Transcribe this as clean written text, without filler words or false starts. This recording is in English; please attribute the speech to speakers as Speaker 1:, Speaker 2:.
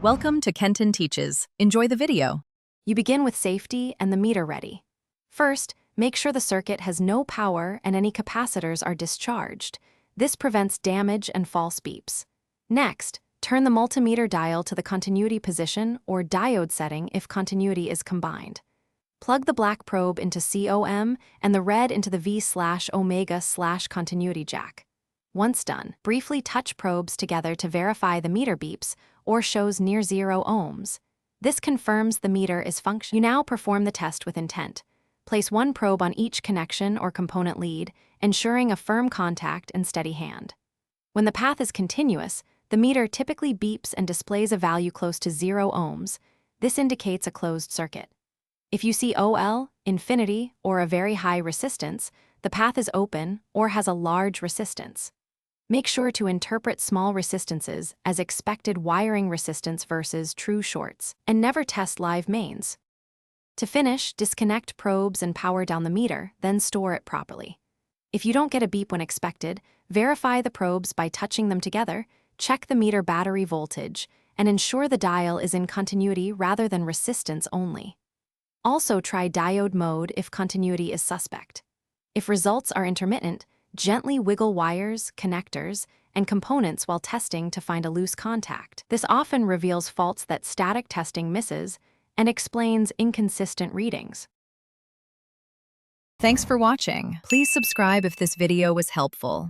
Speaker 1: Welcome to Kenton Teaches. Enjoy the video.
Speaker 2: You begin with safety and the meter ready. First, make sure the circuit has no power and any capacitors are discharged. This prevents damage and false beeps. Next, turn the multimeter dial to the continuity position or diode setting if continuity is combined. Plug the black probe into COM and the red into the V/omega/continuity jack. Once done, briefly touch probes together to verify the meter beeps or shows near 0 ohms. This confirms the meter is functioning. You now perform the test with intent. Place one probe on each connection or component lead, ensuring a firm contact and steady hand. When the path is continuous, the meter typically beeps and displays a value close to 0 ohms. This indicates a closed circuit. If you see OL, infinity, or a very high resistance, the path is open or has a large resistance. Make sure to interpret small resistances as expected wiring resistance versus true shorts, and never test live mains. To finish, disconnect probes and power down the meter, then store it properly. If you don't get a beep when expected, verify the probes by touching them together, check the meter battery voltage, and ensure the dial is in continuity rather than resistance only. Also try diode mode if continuity is suspect. If results are intermittent, gently wiggle wires, connectors, and components while testing to find a loose contact. This often reveals faults that static testing misses and explains inconsistent readings.
Speaker 1: Thanks for watching. Please subscribe if this video was helpful.